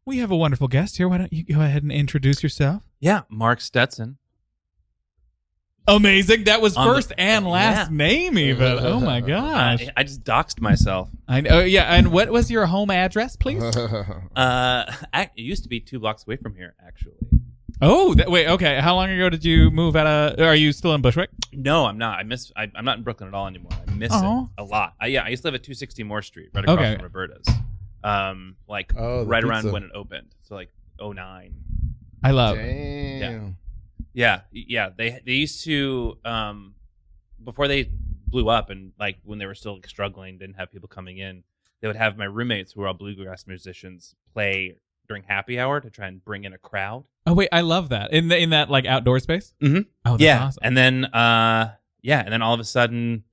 We have a wonderful guest here. Why don't you go ahead and introduce yourself? Yeah, Mark Stetson. Amazing. That was first and last name even. Oh, my gosh. I just doxed myself. I know. Yeah, and what was your home address, please? It used to be 2 blocks away from here, actually. Oh, wait, okay. How long ago did you move out of... Are you still in Bushwick? No, I'm not. I'm not in Brooklyn at all anymore. I miss it a lot. I used to live at 260 Moore Street, right across from Roberta's. Right around when it opened. So, 09. I love Damn. Yeah. They used to, before they blew up and, when they were still struggling, didn't have people coming in, they would have my roommates, who were all bluegrass musicians, play during happy hour to try and bring in a crowd. Oh, wait, I love that. In that, outdoor space? Mm-hmm. Oh, that's awesome. And then, and then all of a sudden,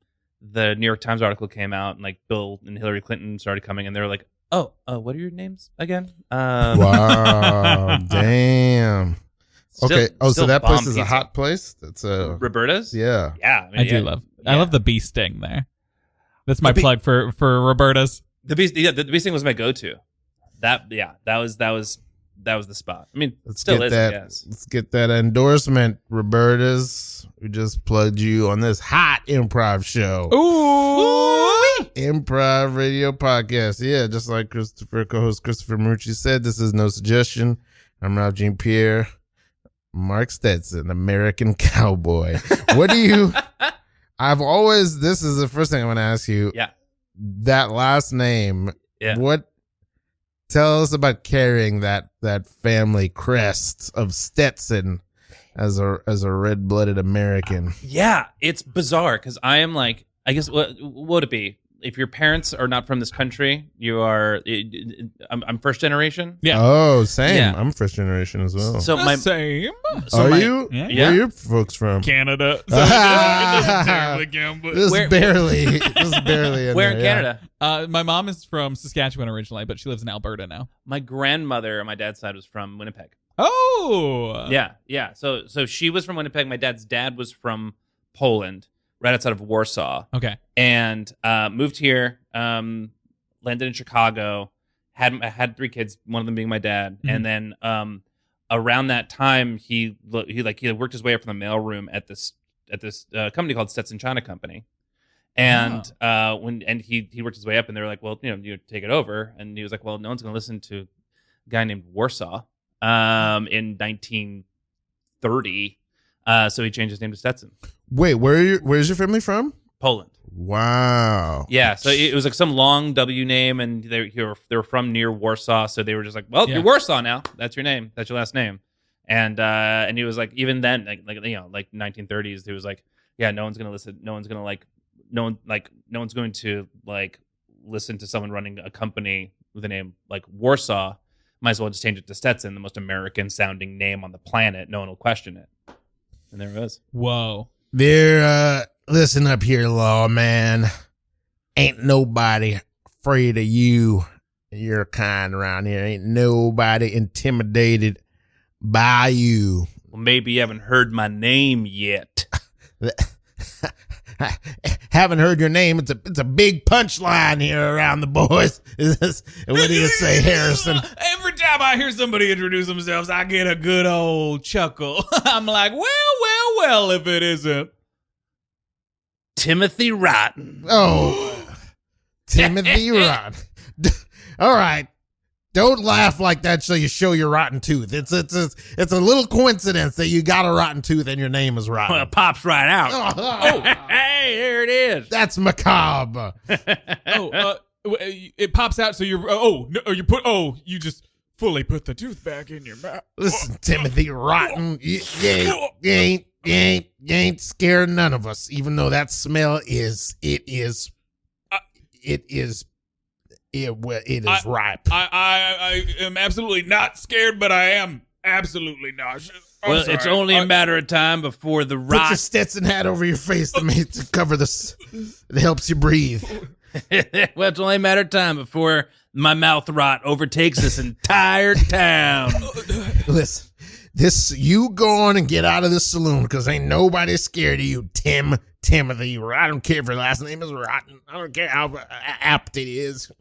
the New York Times article came out, and, Bill and Hillary Clinton started coming, and they were like, oh, what are your names again? Wow, damn. Okay. So that place is a hot place. That's a Roberta's. Yeah. Yeah. I do love. Yeah. I love the bee sting there. That's my plug for Roberta's. The bee sting was my go-to. That was the spot. I mean, let's still get is. That, I guess. Let's get that endorsement, Roberta's. We just plugged you on this hot improv show. Ooh. Improv radio podcast. Yeah, just like co-host Christopher Morucci said, this is no suggestion. I'm Ralph Jean Pierre. Mark Stetson, American cowboy. What do you... this is the first thing I want to ask you. Yeah. That last name. Yeah. Tell us about carrying that family crest of Stetson as a red-blooded American. Yeah, it's bizarre because I am I guess what would it be? If your parents are not from this country, you are. I'm first generation. Yeah. Oh, same. Yeah. I'm first generation as well. So same. You? Yeah. Where are your folks from? Canada. Just barely. Where in Canada? My mom is from Saskatchewan originally, but she lives in Alberta now. My grandmother on my dad's side was from Winnipeg. Oh. Yeah. So she was from Winnipeg. My dad's dad was from Poland, right outside of Warsaw. Okay. And moved here, landed in Chicago, had 3 kids, one of them being my dad. Mm-hmm. And then around that time, he worked his way up from the mailroom at this company called Stetson China Company. And he worked his way up, and they were like, well, you take it over. And he was like, well, no one's going to listen to a guy named Warsaw in 1930. So he changed his name to Stetson. Wait, where's your family from? Poland. Wow. Yeah, so it was some long W name, and they were from near Warsaw, so they were just like, well, you're Warsaw now. That's your name. That's your last name. And he was like, even then, like 1930s, he was like, yeah, no one's gonna listen. No one's gonna no one's going to listen to someone running a company with a name like Warsaw. Might as well just change it to Stetson, the most American sounding name on the planet. No one will question it. And there it was. Whoa. Listen up here, lawman. Ain't nobody afraid of you and your kind around here. Ain't nobody intimidated by you. Well, maybe you haven't heard my name yet. Haven't heard your name. It's a big punchline here around the boys. What do you say, Harrison? Every time I hear somebody introduce themselves, I get a good old chuckle. I'm like, well, if it isn't Timothy Rotten. Oh, Timothy Rotten. All right. Don't laugh like that so you show your rotten tooth. It's a little coincidence that you got a rotten tooth and your name is Rotten. Well, it pops right out. Oh, hey, here it is. That's macabre. It pops out so you're you just fully put the tooth back in your mouth. Listen, Timothy Rotten, you ain't scared none of us, even though that smell is ripe. I am absolutely not scared, but I am absolutely nauseous. Well, it's only a matter of time before the rot. Put your Stetson hat over your face to cover this. It helps you breathe. Well, it's only a matter of time before my mouth rot overtakes this entire town. Listen, You go on and get out of this saloon because ain't nobody scared of you, Timothy. I don't care if your last name is Rotten. I don't care how apt it is.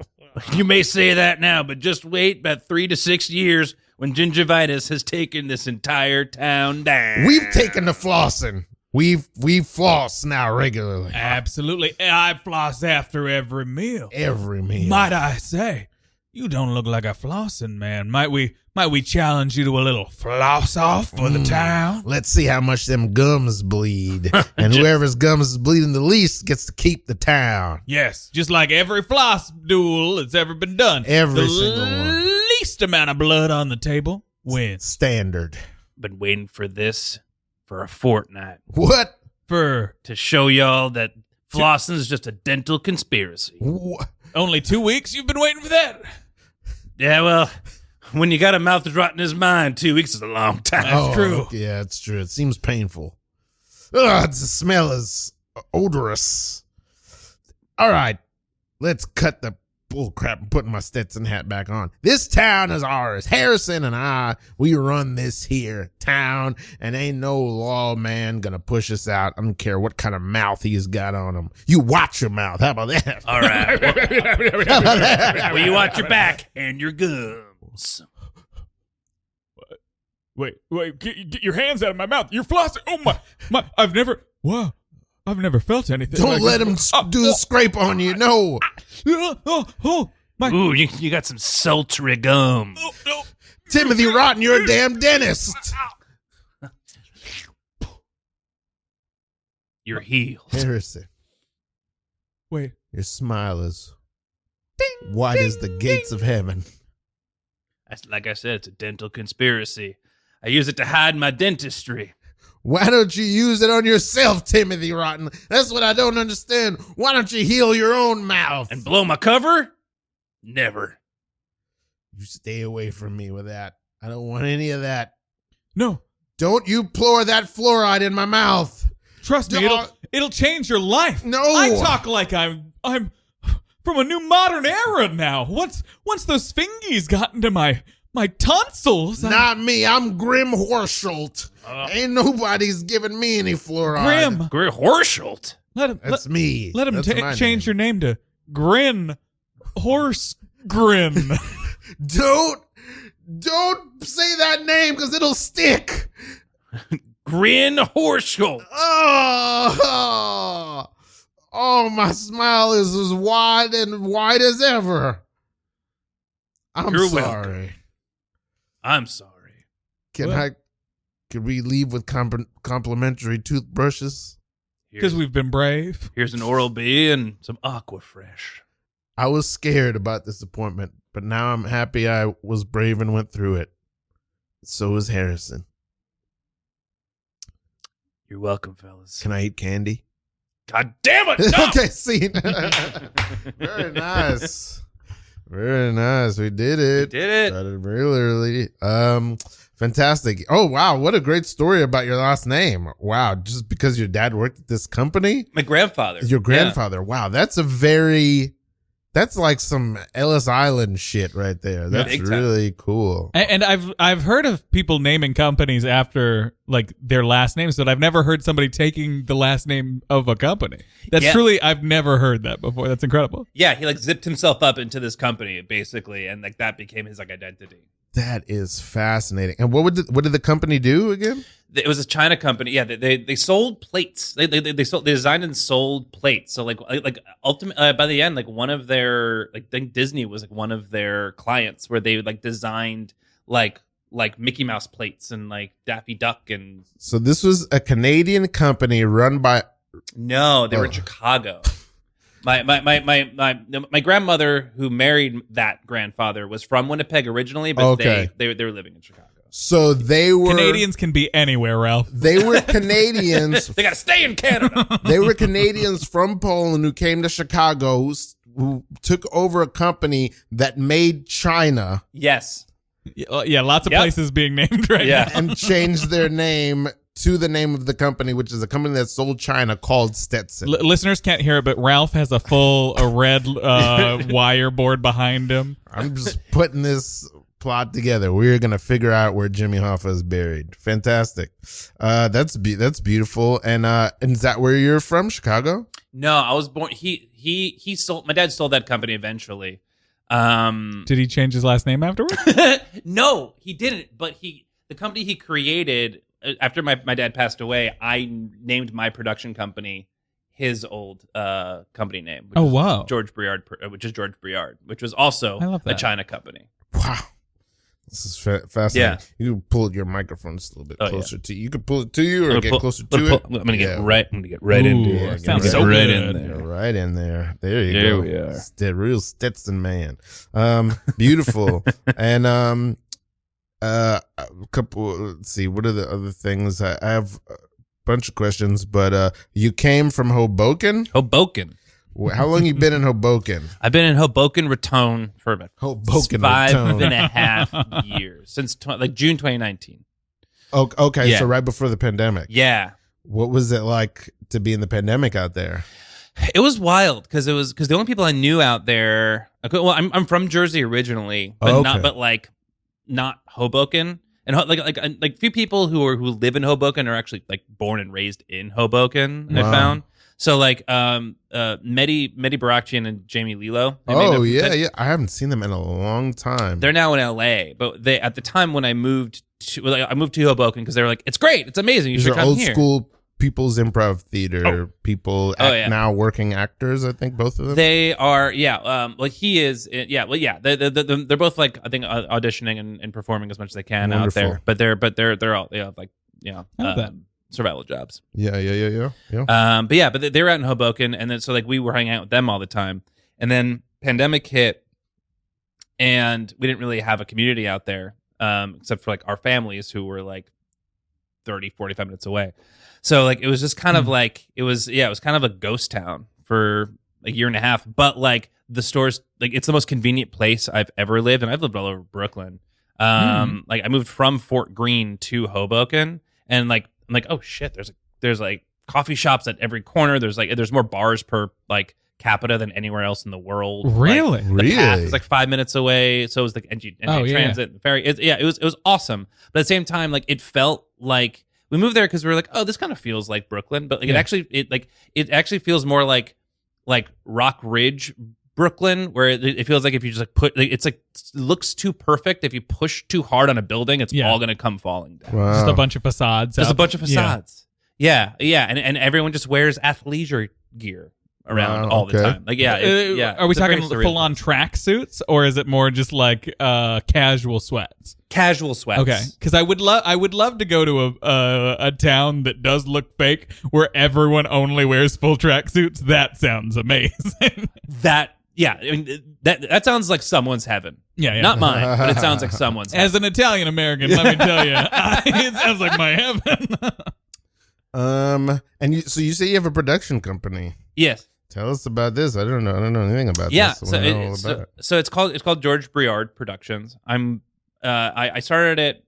You may say that now, but just wait about 3 to 6 years when gingivitis has taken this entire town down. We've taken to flossing. We floss now regularly. Absolutely. I floss after every meal. Every meal. Might I say, you don't look like a flossing man. Might we challenge you to a little floss off for the town? Let's see how much them gums bleed. And whoever's gums is bleeding the least gets to keep the town. Yes, just like every floss duel that's ever been done. Every the single one. least amount of blood on the table wins. Standard. Been waiting for this for a fortnight. What? To show y'all that flossing is just a dental conspiracy. Only 2 weeks you've been waiting for that? Yeah, well, when you got a mouth that's rotting his mind, 2 weeks is a long time. That's true. Yeah, it's true. It seems painful. Ugh, the smell is odorous. All right, let's cut the bull crap and put my Stetson hat back on. This town is ours. Harrison and I, we run this here town, and ain't no lawman gonna push us out. I don't care what kind of mouth he's got on him. You watch your mouth. How about that? All right. How about that? Well, you watch your back and your gums. Wait, get your hands out of my mouth. You're flossing. Oh, my, I've never felt anything. Don't let him do the scrape on you. No. Ooh, you got some sultry gum. Timothy Rotten, you're a damn dentist. You're healed. Harrison, Wait. your smile is wide as the gates of heaven. Like I said, it's a dental conspiracy. I use it to hide my dentistry. Why don't you use it on yourself, Timothy Rotten? That's what I don't understand. Why don't you heal your own mouth? And blow my cover? Never. You stay away from me with that. I don't want any of that. No. Don't you pour that fluoride in my mouth. Trust me, it'll change your life. No. I talk like I'm from a new modern era now. Once those fingies got into my tonsils. Not me. I'm Grim Horschelt. Ain't nobody's giving me any fluoride. Grim Horschelt? That's me. Let him That's change your name to Grin Horse Grin. Don't say that name because it'll stick. Grin Horschelt. Oh, my smile is as wide as ever. You're sorry. welcome. I'm sorry. Could we leave with complimentary toothbrushes? Because we've been brave. Here's an Oral-B and some Aquafresh. I was scared about this appointment, but now I'm happy I was brave and went through it. So is Harrison. You're welcome, fellas. Can I eat candy? God damn it! No! Okay, see. Very nice. Very nice. We did it. Started real early. Fantastic. Oh, wow. What a great story about your last name. Wow. Just because your dad worked at this company? My grandfather. Your grandfather. Yeah. Wow. That's like some Ellis Island shit right there. That's really cool. And I've heard of people naming companies after like their last names, but I've never heard somebody taking the last name of a company. That's truly, I've never heard that before. That's incredible. Yeah, he like zipped himself up into this company basically, and like that became his like identity. That is fascinating. And what did the company do again? It was a China company. Yeah, they sold plates. They designed and sold plates. So like ultimately by the end, like one of their I think Disney was like one of their clients where they like designed like Mickey Mouse plates and like Daffy Duck and. So this was a Canadian company run by. No, they were in Chicago. My grandmother who married that grandfather was from Winnipeg originally, but they were living in Chicago. So they were Canadians can be anywhere, Ralph. They were Canadians. They got to stay in Canada. They were Canadians from Poland who came to Chicago, who took over a company that made China. Yes. Yeah, lots of places being named right now. And changed their name to the name of the company, which is a company that sold China called Stetson. Listeners can't hear it, but Ralph has a red wire board behind him. I'm just putting this plot together. We're gonna figure out where Jimmy Hoffa is buried. Fantastic. That's beautiful. And is that where you're from? Chicago? No, I was born. He sold. My dad sold that company eventually. Did he change his last name afterwards? No, he didn't. But the company he created after my dad passed away, I named my production company his old company name. Which wow. George Briard, which is George Briard, which was also a China company. Wow. This is fascinating. Yeah. You can pull your microphone just a little bit closer to you. You can pull it to you or get closer to it. I'm gonna get right into it. Sounds so right in there. Right in there. There you there go. We are. It's the real Stetson man. Beautiful. And a couple. Let's see. What are the other things? I have a bunch of questions, but you came from Hoboken. How long you been in Hoboken? I've been in Hoboken Raton for about Hoboken 5.5 years since June 2019. Oh, okay, Yeah. so right before the pandemic. Yeah, What was it like to be in the pandemic out there? it was wild because the only people I knew out there. Well, I'm from Jersey originally, but not Hoboken. And like few people who live in Hoboken are actually like born and raised in Hoboken. Wow. I found. So like Mehdi Barakian and Jamie Lilo. Oh yeah. I haven't seen them in a long time. They're now in LA, but they at the time when I moved to Hoboken because they were like, it's great, it's amazing, you These should are come old here. school People's Improv Theater people now working actors. I think both of them. They are, like he is, They're both like I think auditioning and performing as much as they can Wonderful. out there. But they're all survival jobs. Yeah. But they were out in Hoboken, and then so like we were hanging out with them all the time, and then pandemic hit, and we didn't really have a community out there, except for like our families who were like 30, 45 minutes away. So like it was just kind of like it was kind of a ghost town for a year and a half. But like the stores, like it's the most convenient place I've ever lived, and I've lived all over Brooklyn. Like I moved from Fort Greene to Hoboken, and like I'm like, oh shit, there's like coffee shops at every corner. There's more bars per like capita than anywhere else in the world. Really? Like, the path is like 5 minutes away. So it was like NG Transit and ferry. It was awesome. But at the same time, like it felt like we moved there because we were like, oh, this kind of feels like Brooklyn, but like it actually feels more like Rock Ridge, Brooklyn, where it feels like if you just like it looks too perfect. If you push too hard on a building, it's all gonna come falling down. Wow. Just a bunch of facades. Just a bunch of facades. Yeah. And everyone just wears athleisure gear around all the time. Like Are we talking full on track suits, or is it more just like casual sweats? Casual sweats. Okay, because I would love to go to a town that does look fake, where everyone only wears full track suits. That sounds amazing. I mean, that sounds like someone's heaven. Yeah. Not mine, but it sounds like someone's heaven. As an Italian American, let me tell you, it sounds like my heaven. And so you say you have a production company. Yes. Tell us about this. I don't know anything about yeah, this. So it's called George Briard Productions. I started it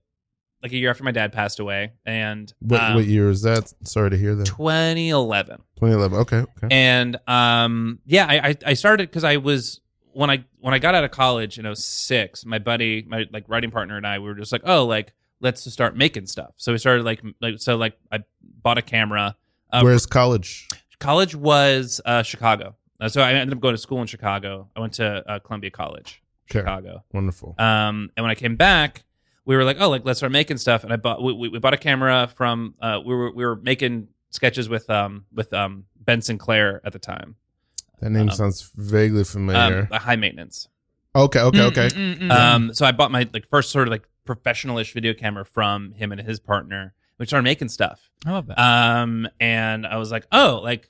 like a year after my dad passed away, and what year is that? Sorry to hear that. 2011. 2011. Okay. And I started because I was when I got out of college in 2006, my buddy, my like writing partner, and I we were just like, oh, like let's just start making stuff. So we started I bought a camera. Where's college? College was Chicago. So I ended up going to school in Chicago. I went to Columbia College, Chicago. Wonderful. And when I came back, we were like, oh, like let's start making stuff. And we bought a camera from we were making sketches with Ben Sinclair at the time. That name sounds vaguely familiar. High Maintenance. Okay. So I bought my like first sort of like professional-ish video camera from him and his partner. We started making stuff. I love that. And I was like, oh, like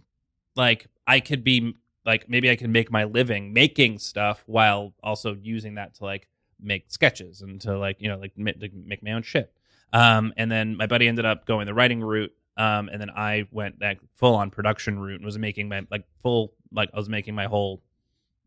I could be like maybe I can make my living making stuff while also using that to like make sketches and to like make my own shit. And then my buddy ended up going the writing route. And then I went like full on production route and was making my I was making my whole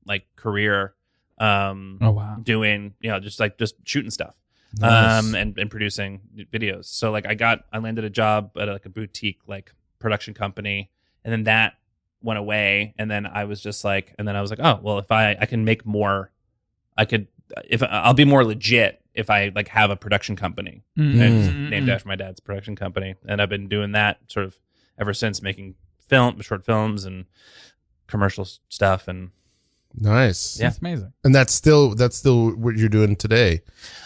like career. Doing just shooting stuff. Nice. And producing videos. So like I landed a job at a boutique like production company, and then that went away. And then I was just like, oh well, if I can make more, I'll be more legit if I like have a production company, and it's named after my dad's production company, and I've been doing that sort of ever since, making short films and commercial stuff. And nice. Yeah. That's amazing. And that's still what you're doing today.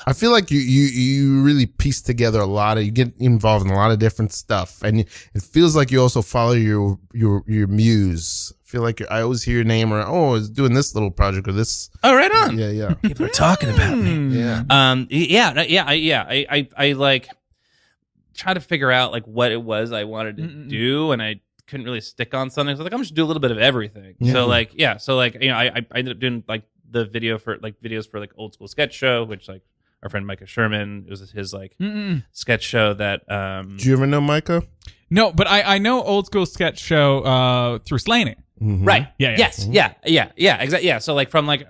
I feel like you really piece together you get involved in a lot of different stuff, and it feels like you also follow your muse. I feel like I always hear your name, or it's doing this little project or this. Oh, right on. Yeah. People are talking about me. Yeah. I like try to figure out like what it was I wanted to do, and I couldn't really stick on something. So like, I'm just do a little bit of everything. Yeah. So like, I ended up doing like the videos for like Old School Sketch Show, which like our friend Micah Sherman, it was his like sketch show that. Do you ever know Micah? No, but I know Old School Sketch Show through Slaney. Mm-hmm. Right. Yeah. Yes. Yeah. Exactly. Yeah. So like from like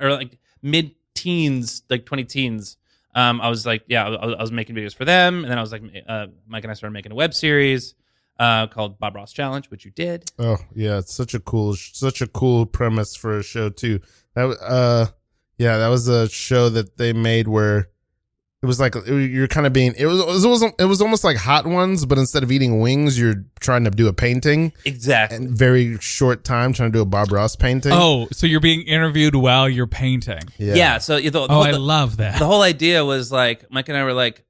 mid-teens, like 20-teens, I was like, I was making videos for them, and then I was like, Mike and I started making a web series called Bob Ross Challenge, which you did. Oh yeah, it's such a cool premise for a show too. That was a show that they made where it was like you're kind of being it was almost like Hot Ones, but instead of eating wings, you're trying to do a painting. Exactly. In very short time, trying to do a Bob Ross painting. Oh, so you're being interviewed while you're painting. Yeah. So I love that. The whole idea was like Mike and I were like,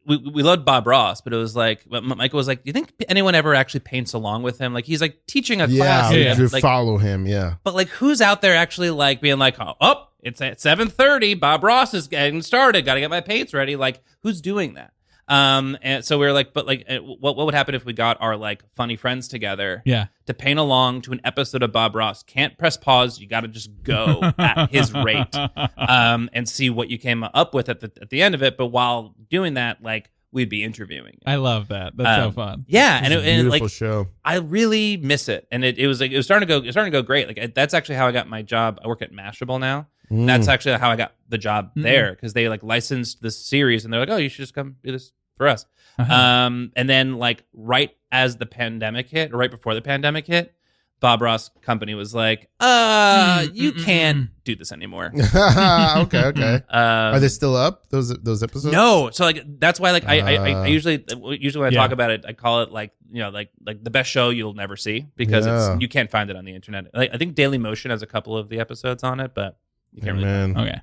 we loved Bob Ross, but it was like Michael was like, do you think anyone ever actually paints along with him? Like he's like teaching a class. You like, follow him. Yeah. But like, who's out there actually like being like, oh, it's at 7:30. Bob Ross is getting started. Got to get my paints ready. Like, who's doing that? And so we were like, but like, what would happen if we got our like funny friends together? Yeah. To paint along to an episode of Bob Ross. Can't press pause. You got to just go at his rate, and see what you came up with at the end of it. But while doing that, like, we'd be interviewing. I love that. That's so fun. Yeah, It's a beautiful like show. I really miss it, and it was starting to go great. Like that's actually how I got my job. I work at Mashable now. And that's actually how I got the job there, because they like licensed this series, and they're like, oh, you should just come do this for us. And then like right as the pandemic hit, or right before the pandemic hit, Bob Ross company was like, you can't do this anymore. Okay. Are they still up, those episodes? No. So like that's why like I usually when I talk about it, I call it like, you know, like the best show you'll never see, because you can't find it on the internet. Like I think Daily Motion has a couple of the episodes on it, but you can't really. Okay.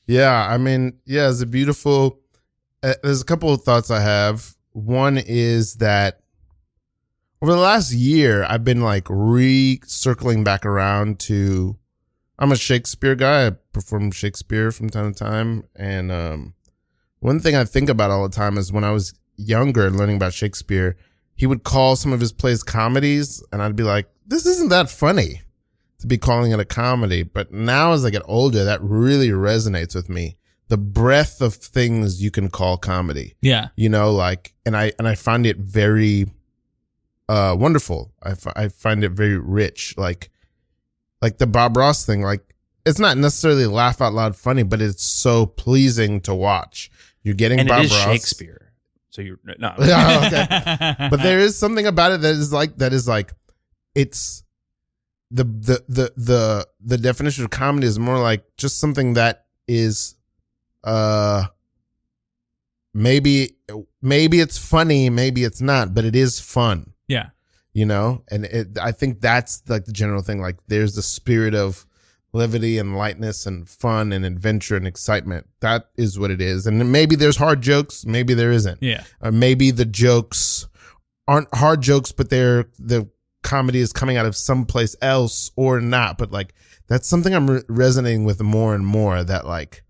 Yeah, I mean, yeah, it's a beautiful. There's a couple of thoughts I have. One is that over the last year, I've been like circling back around to. I'm a Shakespeare guy. I perform Shakespeare from time to time, and one thing I think about all the time is when I was younger and learning about Shakespeare, he would call some of his plays comedies, and I'd be like, "This isn't that funny to be calling it a comedy." But now, as I get older, that really resonates with me. The breadth of things you can call comedy. Yeah. You know, like, and I find it very wonderful. I find it very rich. Like the Bob Ross thing, like, it's not necessarily laugh out loud funny, but it's so pleasing to watch. You're getting and Bob it is Ross. Shakespeare. So you're no. Yeah, okay. But there is something about it that is like it's the definition of comedy is more like just something that is maybe it's funny, maybe it's not, but it is fun. Yeah. You know, and I think that's like the general thing. Like there's the spirit of levity and lightness and fun and adventure and excitement. That is what it is. And maybe there's hard jokes, maybe there isn't. Yeah. Or maybe the jokes aren't hard jokes, but the comedy is coming out of someplace else or not. But like, that's something I'm resonating with more and more, that like,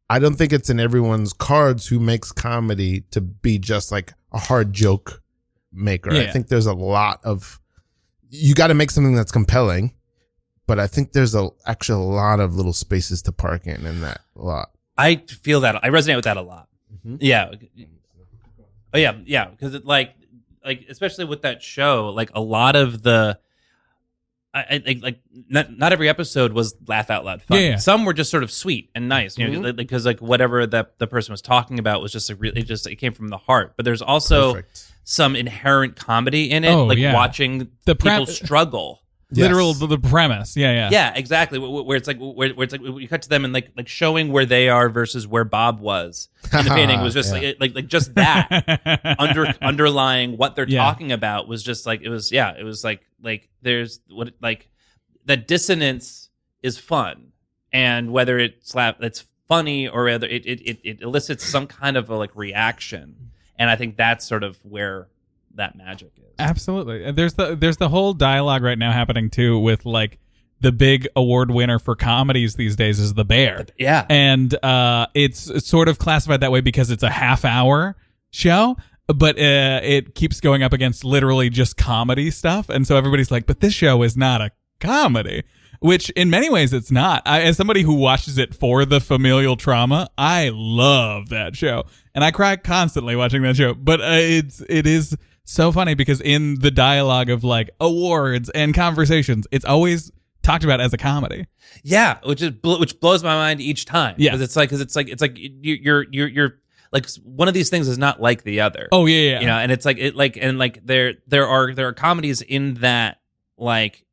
I don't think it's in everyone's cards who makes comedy to be just like a hard joke maker. Yeah. I think there's a lot of, you got to make something that's compelling, but I think there's actually a lot of little spaces to park in that a lot. I feel that. I resonate with that a lot. Mm-hmm. Yeah. Oh yeah. Because it like especially with that show, like a lot of the, not every episode was laugh out loud fun. Yeah. Some were just sort of sweet and nice, you know, because like whatever that the person was talking about was just it came from the heart. But there's also some inherent comedy in it, watching people struggle. Literal the premise. Yeah, exactly. Where it's like you cut to them and like showing where they are versus where Bob was in the painting was just like just that underlying what they're talking about was just like it was like there's what like that dissonance is fun, and whether it's funny or whether it elicits some kind of a like reaction, and I think that's sort of where that magic is. Absolutely. And there's the whole dialogue right now happening too with like the big award winner for comedies these days is The Bear. Yeah. And it's sort of classified that way because it's a half-hour show, but it keeps going up against literally just comedy stuff, and so everybody's like, but this show is not a comedy. Which in many ways it's not. As somebody who watches it for the familial trauma, I love that show. And I cry constantly watching that show. But it is so funny because in the dialogue of like awards and conversations, it's always talked about as a comedy. Yeah, which blows my mind each time. Yeah, because it's like you're like one of these things is not like the other. Oh yeah. You know, and it's like there are comedies in that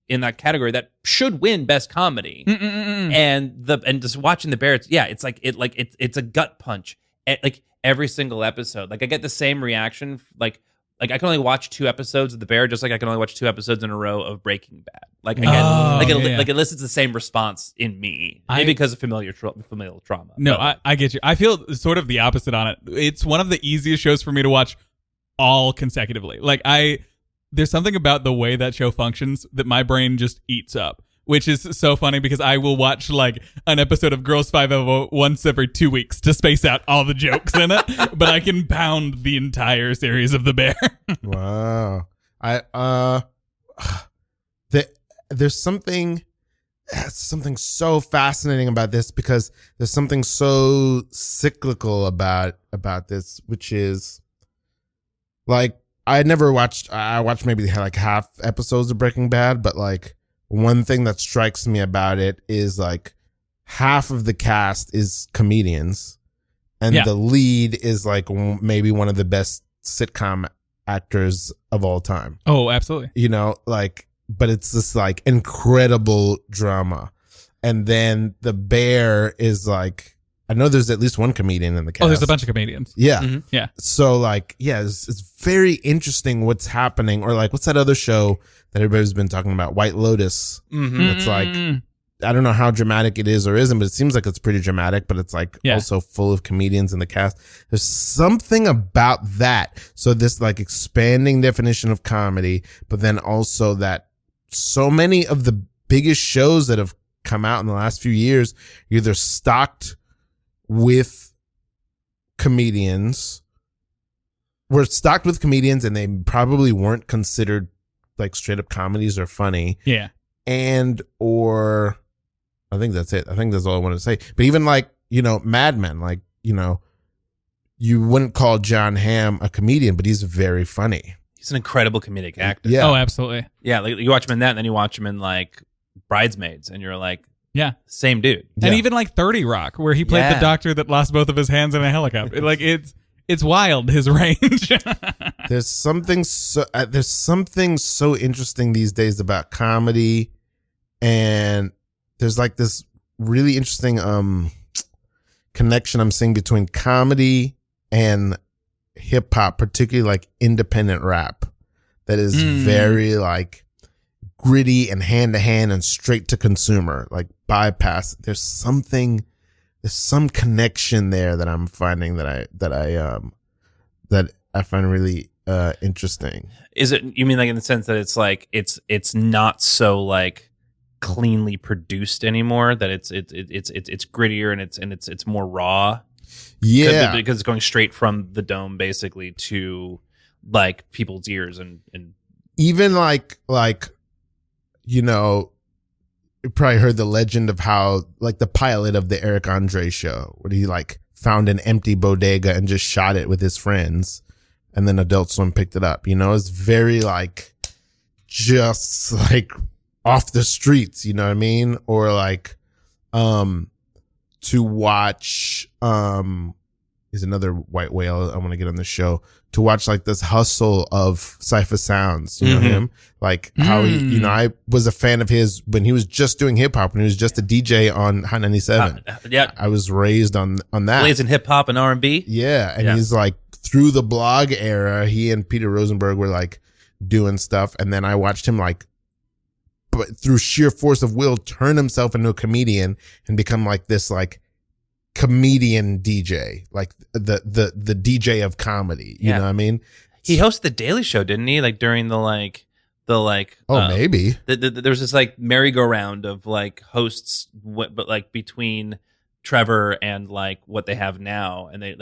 in that category that should win best comedy. And just watching The Bear, it's a gut punch. Like every single episode, like I get the same reaction. Like I can only watch 2 episodes of The Bear, just like I can only watch 2 episodes in a row of Breaking Bad. Like again, it elicits the same response in me, maybe because of familial trauma. No, I get you. I feel sort of the opposite on it. It's one of the easiest shows for me to watch all consecutively. Like there's something about the way that show functions that my brain just eats up, which is so funny because I will watch like an episode of Girls 5 once every 2 weeks to space out all the jokes in it, but I can pound the entire series of The Bear. Wow. There's something so fascinating about this because there's something so cyclical about this, which is like I watched maybe like half episodes of Breaking Bad, but like one thing that strikes me about it is like half of the cast is comedians and the lead is like maybe one of the best sitcom actors of all time. Oh, absolutely. You know, like, but it's this like incredible drama. And then The Bear is like, I know there's at least one comedian in the cast. Oh, there's a bunch of comedians. Yeah. Mm-hmm. Yeah. So like, yeah, it's very interesting what's happening. Or like, what's that other show that everybody's been talking about? White Lotus. Mm-hmm. It's like, I don't know how dramatic it is or isn't, but it seems like it's pretty dramatic, but it's like also full of comedians in the cast. There's something about that. So this like expanding definition of comedy, but then also that so many of the biggest shows that have come out in the last few years either stocked with comedians, were stocked with comedians, and they probably weren't considered like straight up comedies or funny. Yeah. And or I think that's it. I think that's all I want to say. But even like, you know, Mad Men, like, you know, you wouldn't call John Hamm a comedian, but he's very funny. He's an incredible comedic actor. Yeah. Oh, absolutely. Yeah. Like you watch him in that, and then you watch him in like Bridesmaids, and you're like, yeah, same dude. And even like 30 Rock, where he played the doctor that lost both of his hands in a helicopter. Like it's wild, his range. There's something so interesting these days about comedy, and there's like this really interesting connection I'm seeing between comedy and hip hop, particularly like independent rap, that is very like gritty and hand to hand and straight to consumer, like bypass. There's some connection there that I'm finding that I find really interesting. Is it, you mean like in the sense that it's like it's not so like cleanly produced anymore, that it's grittier and it's more raw? Yeah, because it's going straight from the dome basically to like people's ears and even like you know, you probably heard the legend of how like the pilot of the Eric Andre show, where he like found an empty bodega and just shot it with his friends, and then Adult Swim picked it up. You know, it's very like just like off the streets, you know what I mean? Or like to watch is another white whale I want to get on the show, to watch like this hustle of Cypher Sounds. You know him? Like how he, you know, I was a fan of his when he was just doing hip hop, when he was just a DJ on Hot 97. Yeah. I was raised on that. Blazing hip hop and R&B. Yeah. And he's like, through the blog era, he and Peter Rosenberg were like doing stuff. And then I watched him like, but through sheer force of will, turn himself into a comedian and become like this like comedian DJ, like the DJ of comedy. You know what I mean? He hosted the Daily Show, didn't he? Like during the maybe there was this like merry-go-round of like hosts, but like between Trevor and like what they have now, and they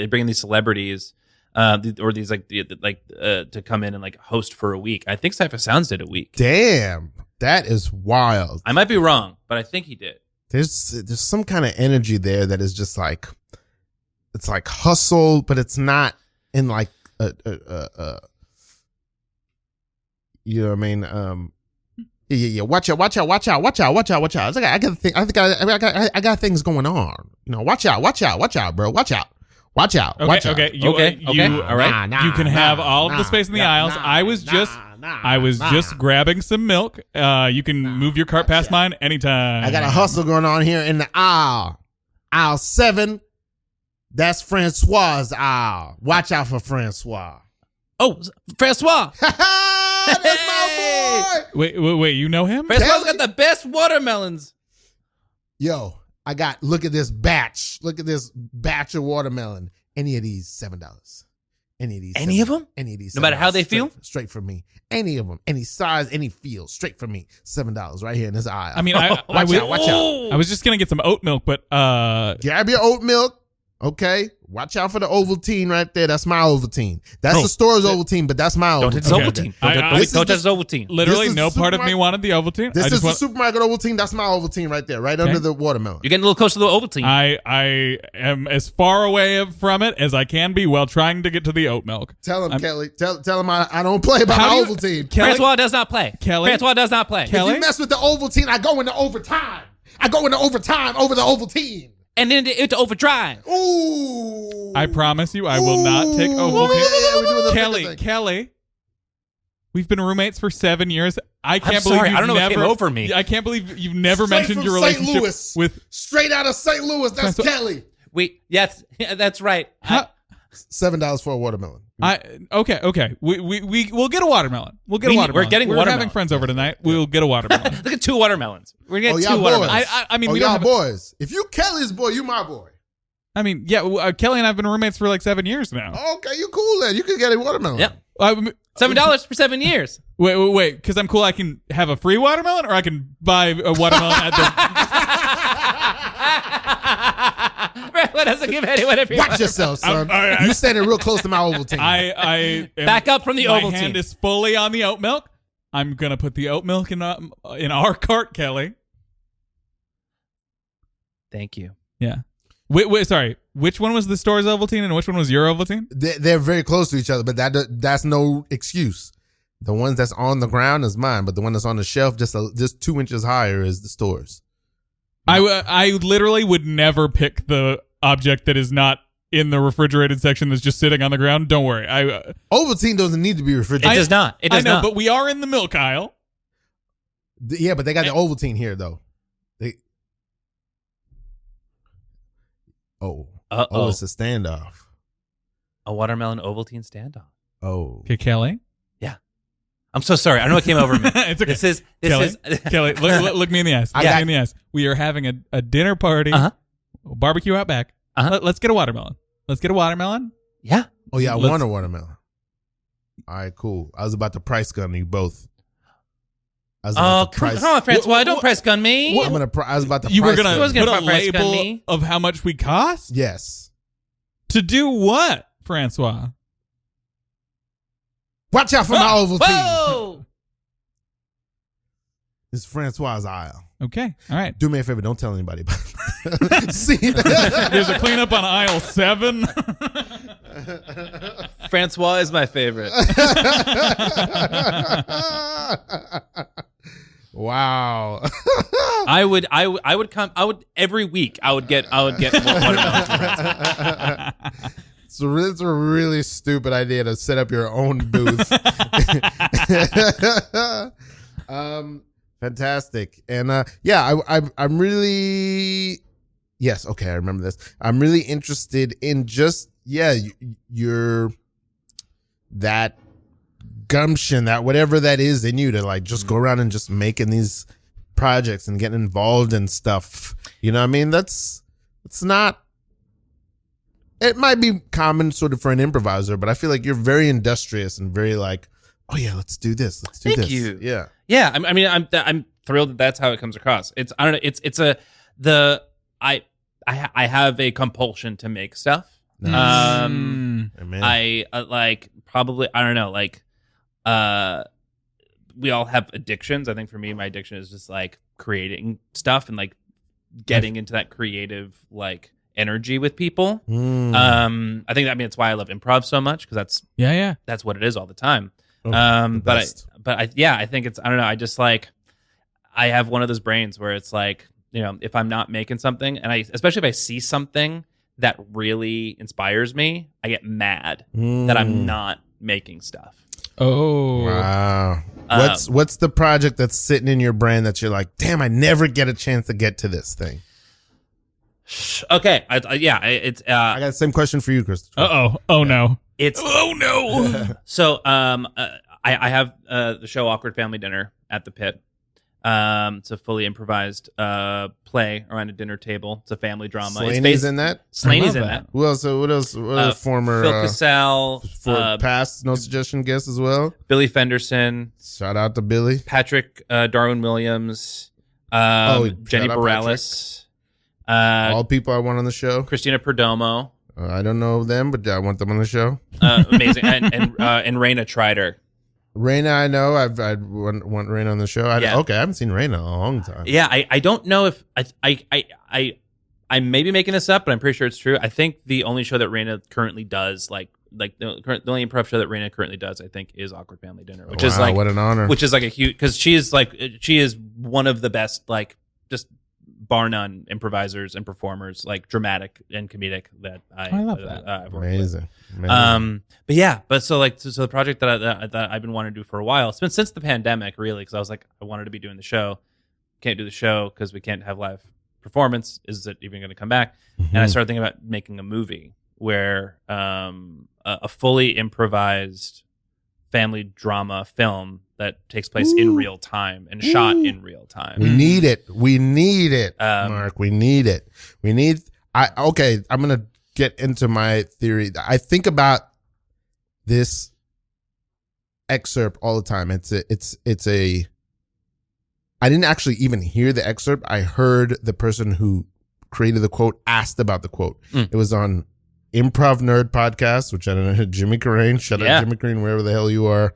bring in these celebrities, or these to come in and like host for a week. I think Cypher Sounds did a week. Damn, that is wild. I might be wrong, but I think he did. There's some kind of energy there that is just like, it's like hustle, but it's not in like a you know what I mean? Yeah. Watch out. It's like, I got things going on. You know, watch out, bro. Watch out. Okay. You, all right. You can have all of the space in the aisles. I was just grabbing some milk. You can move your cart past mine anytime. I got a hustle going on here in the aisle. Aisle 7. That's Francois's aisle. Watch out for Francois. Oh, Francois. That's my boy. Wait. You know him? Francois got the best watermelons. Yo, look at this batch. Look at this batch of watermelon. Any of these, $7. Any of these. Any of them? Any of these. No matter how they feel? Straight from me. Any of them. Any size, any feel. Straight from me. $7 right here in this aisle. I mean, watch out. I was just going to get some oat milk, but grab your oat milk. Okay. Watch out for the Ovaltine right there. That's my Ovaltine. That's the store's Ovaltine, but that's my Ovaltine. Don't touch Ovaltine. Don't touch Ovaltine. Literally, no part of me wanted the Ovaltine. This is the supermarket Ovaltine. That's my Ovaltine right there, right under the watermelon. You're getting a little close to the Ovaltine. I am as far away from it as I can be while trying to get to the oat milk. Tell him, Kelly. Tell him I don't play about my Ovaltine. Francois does not play. Francois does not play. If you mess with the Ovaltine, I go into overtime. over the Ovaltine. And then into overdrive. Ooh! I promise you, I will not take Ovaltine. Kelly, we've been roommates for 7 years. I can't believe I don't know what came over me. I can't believe you've never mentioned your relationship with straight out of St. Louis. That's Kelly. Yes, that's right. $7 for a watermelon. Okay. We'll get a watermelon. We're having friends over tonight. We'll get a watermelon. Look at 2 watermelons. We're gonna get 2 watermelons. I mean, we y'all don't boys. If you Kelly's boy, you my boy. I mean, yeah. Kelly and I've been roommates for like 7 years now. Okay, you cool then. You can get a watermelon. Yep. $7 for 7 years. Wait. Because I'm cool. I can have a free watermelon, or I can buy a watermelon at the. What doesn't give anyone a free Watch yourself, son. You standing real close to my Ovaltine. I back up from the Ovaltine. My hand is fully on the oat milk. I'm gonna put the oat milk in our cart, Kelly. Thank you. Yeah. Sorry. Which one was the store's Ovaltine and which one was your Ovaltine? They're very close to each other, but that's no excuse. The ones that's on the ground is mine, but the one that's on the shelf just 2 inches higher is the store's. I literally would never pick the object that is not in the refrigerated section that's just sitting on the ground. Don't worry. Ovaltine doesn't need to be refrigerated. It does not. It does not. But we are in the milk aisle. Yeah, but they got the Ovaltine here though. It's a standoff. A watermelon Ovaltine standoff. Oh. Okay, Kelly. Yeah. I'm so sorry. I don't know what came over me. It's okay. This is Kelly, look me in the eyes. Look me in the eyes. We are having a dinner party. Barbecue out back. Let's get a watermelon. Yeah. Oh yeah, I want a watermelon. All right, cool. I was about to price gun you both. Come on, Francois! Don't price gun me. I was about to. You were gonna put a label of how much we cost? Yes. To do what, Francois? Watch out for my Ovaltine. Whoa! It's Francois's aisle. Okay, all right. Do me a favor, don't tell anybody about it. See, there's a cleanup on aisle 7. Francois is my favorite. Wow. I would come. Every week. I would get more watermelon spreads. So it's a really stupid idea to set up your own booth. Fantastic. And I'm really, yes, okay, I remember this. I'm really interested in just, your that gumption, that whatever that is in you to like just go around and just making these projects and getting involved in stuff. You know what I mean? It's not, it might be common sort of for an improviser, but I feel like you're very industrious and very like, oh yeah, let's do this. Let's do this. Thank you. Yeah. Yeah. I mean, I'm thrilled that that's how it comes across. It's, I don't know. I have a compulsion to make stuff. Nice. Amen. I we all have addictions. I think for me, my addiction is just like creating stuff and like getting into that creative like energy with people. I think that's why I love improv so much, because that's what it is all the time. I think it's, I don't know, I just like, I have one of those brains where it's like, you know, if I'm not making something, and especially if I see something that really inspires me, I get mad that I'm not making stuff. Oh wow! What's the project that's sitting in your brain that you're like, damn, I never get a chance to get to this thing? Okay, I got the same question for you, Christopher. Oh no! It's no. So I have the show Awkward Family Dinner at the Pit. It's a fully improvised play around a dinner table. It's a family drama. Slaney's in that? Slaney's in that. Who else? What else? Former Phil Cassell, past No Suggestion guests as well. Billy Fenderson. Shout out to Billy. Patrick Darwin Williams. Jenny Borales. All people I want on the show. Christina Perdomo. I don't know them, but I want them on the show. Amazing. and Raina Trider. Raina, I know. I want Raina on the show. Okay, I haven't seen Raina in a long time. Yeah, I don't know if I may be making this up, but I'm pretty sure it's true. I think the only show that Raina currently does, like the only improv show that Raina currently does, I think, is Awkward Family Dinner, which is like, what an honor. Which is like a huge, because she is one of the best, like, just bar none improvisers and performers, like dramatic and comedic, that I love that. I've worked with. Amazing. But so the project that I've been wanting to do for a while, it's been since the pandemic, really, because I was like, I wanted to be doing the show, can't do the show because we can't have live performance. Is it even going to come back? Mm-hmm. And I started thinking about making a movie where a fully improvised family drama film that takes place in real time and shot in real time. We need it. Mark. We need it. I'm going to get into my theory. I think about this excerpt all the time. I didn't actually even hear the excerpt. I heard the person who created the quote asked about the quote. It was on Improv Nerd Podcast, which I don't know, Jimmy Carrane. Shout out Jimmy Carrane, wherever the hell you are.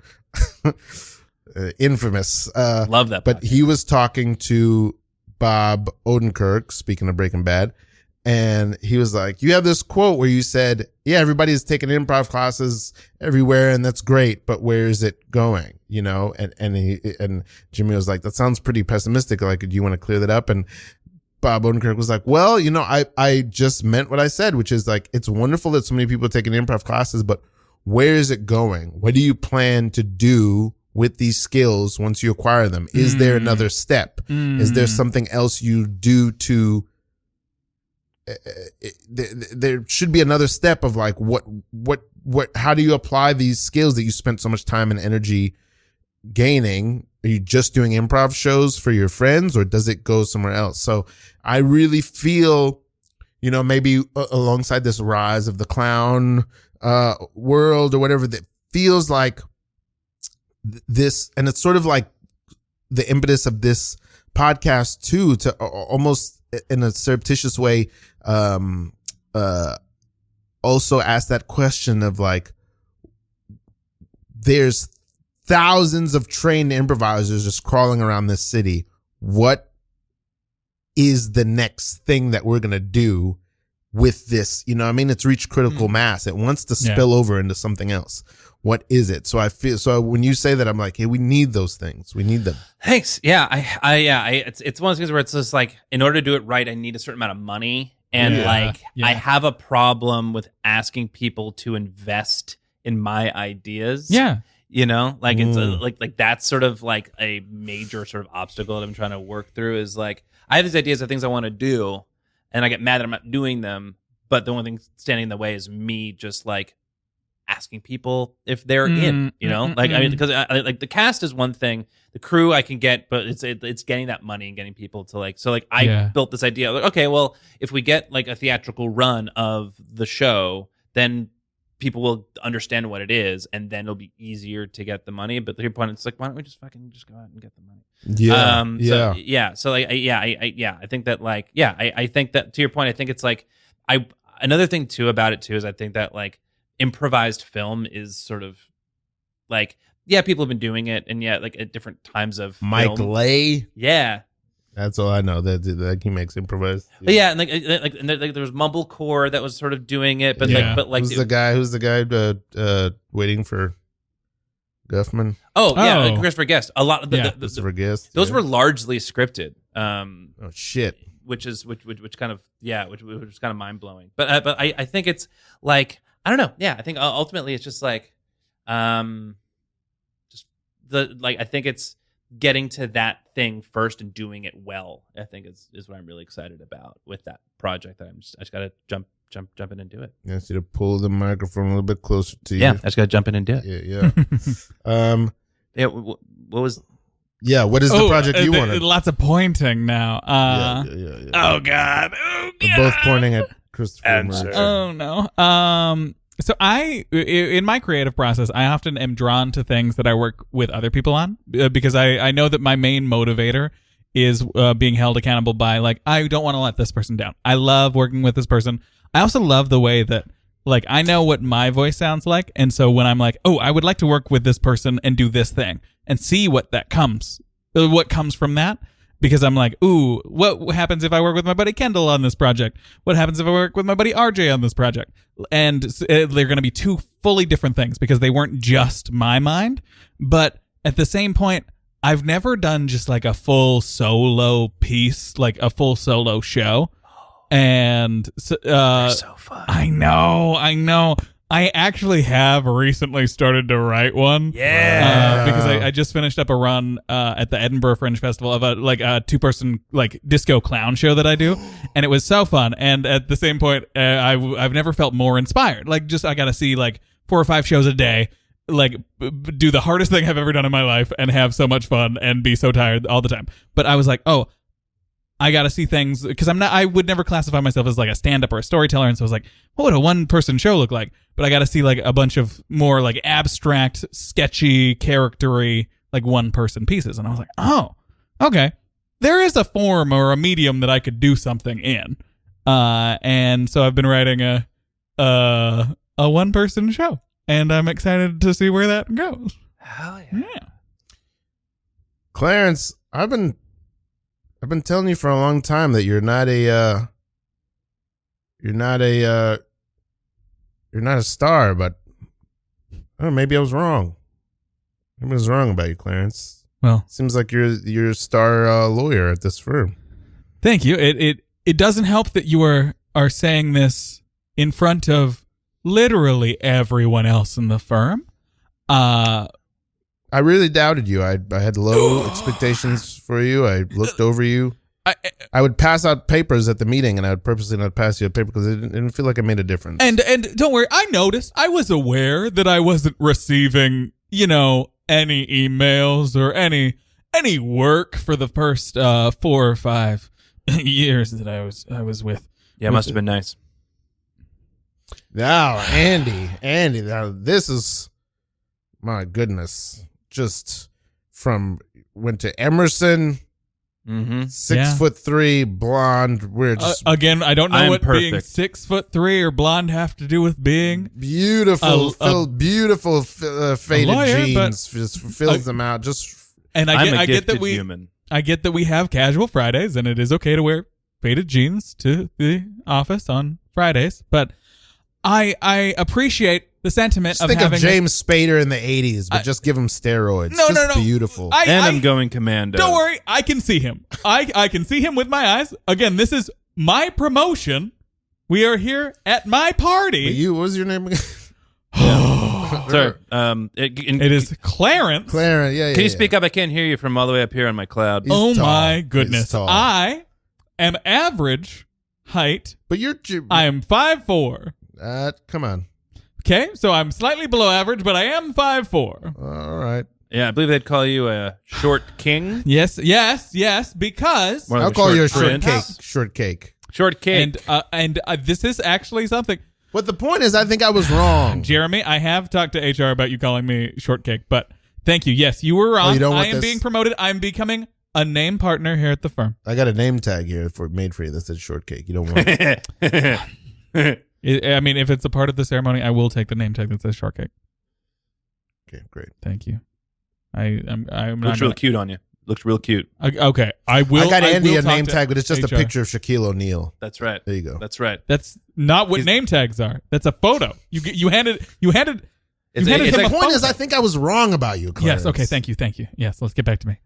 Infamous. Love that podcast. But he was talking to Bob Odenkirk, speaking of Breaking Bad, and he was like, you have this quote where you said, yeah, everybody's taking improv classes everywhere, and that's great, but where is it going? You know, and Jimmy was like, that sounds pretty pessimistic. Like, do you want to clear that up? And Bob Odenkirk was like, well, you know, I just meant what I said, which is like, it's wonderful that so many people are taking improv classes, but where is it going? What do you plan to do with these skills once you acquire them? Is there another step? Is there something else you do to, there should be another step of like, how do you apply these skills that you spent so much time and energy gaining? Are you just doing improv shows for your friends, or does it go somewhere else? So I really feel, you know, maybe alongside this rise of the clown world or whatever, that feels like this, and it's sort of like the impetus of this podcast too, to almost in a surreptitious way also ask that question of like, there's thousands of trained improvisers just crawling around this city. What is the next thing that we're going to do with this? You know what I mean? It's reached critical mass. It wants to spill over into something else. What is it? So I feel so when you say that, I'm like, hey, we need those things. We need them. Thanks. Yeah, it's one of those things where it's just like, in order to do it right, I need a certain amount of money, and I have a problem with asking people to invest in my ideas. Yeah. You know, like it's like that's sort of like a major sort of obstacle that I'm trying to work through. Is like, I have these ideas of things I want to do, and I get mad that I'm not doing them. But the only thing standing in the way is me just like asking people if they're in. You know, like I mean, because like the cast is one thing, the crew I can get, but it's getting that money and getting people to like. So like I built this idea. Like, okay, well, if we get like a theatrical run of the show, then people will understand what it is, and then it'll be easier to get the money. But to your point, it's like, why don't we just fucking just go out and get the money? So like, I think that like, I think that, to your point, I think it's like, another thing too about it too is I think that like improvised film is sort of like, people have been doing it, and like at different times of Mike film. Lay. Yeah. That's all I know. That he makes improvised. But and there was Mumblecore that was sort of doing it, but like who's the guy waiting for Guffman? Christopher Guest. A lot of Christopher Guest. Those were largely scripted. Oh shit. Which kind of which was kind of mind blowing. But I think it's like, I don't know. Yeah, I think ultimately it's just like, I think it's getting to that thing first and doing it well, I think is what I'm really excited about with that project. I just got to jump in and do it. I see to pull the microphone a little bit closer to you. Yeah, I just got to jump in and do it. Yeah. What was? Yeah, what is the project you wanted? Lots of pointing now. Oh God. They're both pointing at Christopher Morucci. Oh no. So in my creative process, I often am drawn to things that I work with other people on, because I know that my main motivator is being held accountable by, like, I don't want to let this person down. I love working with this person. I also love the way that, like, I know what my voice sounds like, and so when I'm like, oh, I would like to work with this person and do this thing and see what comes from that. Because I'm like, ooh, what happens if I work with my buddy Kendall on this project? What happens if I work with my buddy RJ on this project? And they're going to be two fully different things, because they weren't just my mind. But at the same point, I've never done just like a full solo piece, like a full solo show. And They're so fun. I know. I actually have recently started to write one. Yeah. Because I just finished up a run at the Edinburgh Fringe Festival of a 2-person like disco clown show that I do, and it was so fun. And at the same point, I've never felt more inspired. Like, just I got to see like 4 or 5 shows a day, like do the hardest thing I've ever done in my life and have so much fun and be so tired all the time. But I was like, oh, I got to see things, because I would never classify myself as like a stand-up or a storyteller. And so I was like, what would a 1-person show look like? But I got to see like a bunch of more like abstract, sketchy, charactery, like 1-person pieces. And I was like, oh, okay. There is a form or a medium that I could do something in. And so I've been writing a 1-person show, and I'm excited to see where that goes. Hell yeah. Clarence, I've been telling you for a long time that you're not a star, but maybe I was wrong. Maybe I was wrong about you, Clarence. Well, seems like you're a star lawyer at this firm. Thank you. It doesn't help that you are saying this in front of literally everyone else in the firm. I really doubted you. I had low expectations for you. I looked over you. I would pass out papers at the meeting, and I would purposely not pass you a paper because it didn't feel like it made a difference. And don't worry, I noticed. I was aware that I wasn't receiving, any emails or any work for the first 4 or 5 years that I was with. Yeah, it must have been nice. Now, Andy, now this is, my goodness, just went to Emerson. Mm-hmm. 6'3", blonde. We're just again. I don't know I'm what perfect. being 6'3" or blonde have to do with being beautiful. Faded lawyer, jeans just fills them out. And I get that we human. I get that we have casual Fridays, and it is okay to wear faded jeans to the office on Fridays. But I appreciate the sentiment Just of think having of James Spader in the 80s, but just give him steroids. No, just no. Beautiful. I'm going commando. Don't worry, I can see him. I can see him with my eyes. Again, this is my promotion. We are here at my party. What was your name again? Sorry. It is Clarence. Clarence, yeah. Can you speak up? I can't hear you from all the way up here on my cloud. He's Oh tall. my He's goodness. tall. I am average height. But you're... I am 5'4". come on. Okay, so I'm slightly below average, but I am 5'4". All right. Yeah, I believe they'd call you a short king. Yes, because More like I'll call you a prince. shortcake. Short cake. and this is actually something. But the point is, I think I was wrong. Jeremy, I have talked to HR about you calling me shortcake, but thank you. Yes, you were wrong. you don't I want am this? being promoted. I'm becoming a name partner here at the firm. I got a name tag here made for you that says shortcake. You don't want it. I mean, if it's a part of the ceremony, I will take the name tag that says shortcake. Okay, great. Thank you. I'm Looks real cute on you. Looks real cute. Okay, I will. I got Andy will a talk name to tag, but it's just HR. a picture of Shaquille O'Neal. That's right. There you go. That's right. That's not what name tags are. That's a photo. You handed It's him The a point is, photo. I think I was wrong about you, Clarence. Yes. Okay. Thank you. Yes. Let's get back to me.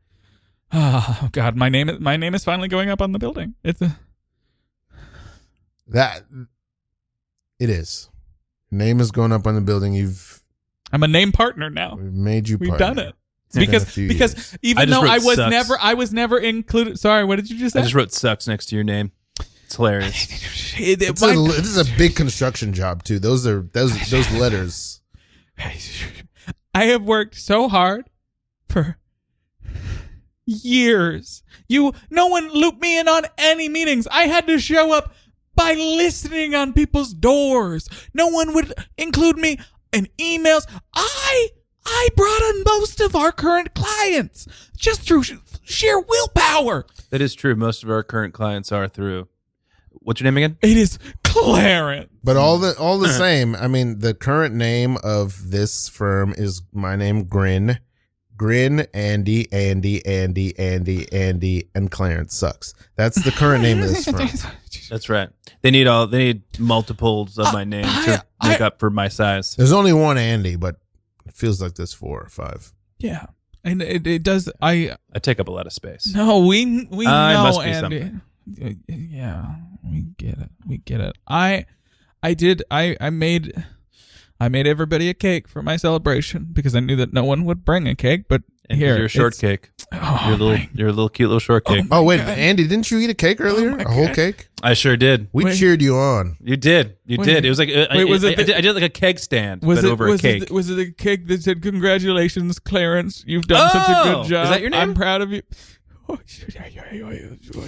Oh God, my name is finally going up on the building. It is. Name is going up on the building. I'm a name partner now. We've made you We've partner. done it. It's been a Because few because years. even I just though wrote sucks. I was never included. Sorry, what did you just say? I just wrote sucks next to your name. It's hilarious. This is a big construction job too. Those letters. I have worked so hard for years. No one looped me in on any meetings. I had to show up by listening on people's doors. No one would include me in emails. I brought on most of our current clients just through sheer willpower. That is true. Most of our current clients are through. What's your name again? It is Clarence. But all the same, I mean, the current name of this firm is my name, Grin. Grin, Andy, and Clarence sucks. That's the current name of this firm. That's right. They need multiples of my name to make up for my size. There's only one Andy, but it feels like there's 4 or 5. Yeah. And it does. I take up a lot of space. No, we know, must be Andy. something. Yeah, we get it. I made everybody a cake for my celebration because I knew that no one would bring a cake. But And here, you're a shortcake. Oh, You're a little cute little shortcake. Oh wait, God. Andy, didn't you eat a cake earlier? my A whole God. cake? I sure did. We Wait. cheered you on. You did. You Wait. did. It was like was it I did like a keg stand, was but it over a cake. Was it a cake that said "Congratulations, Clarence, you've done such a good job. Is that your name? I'm proud of you."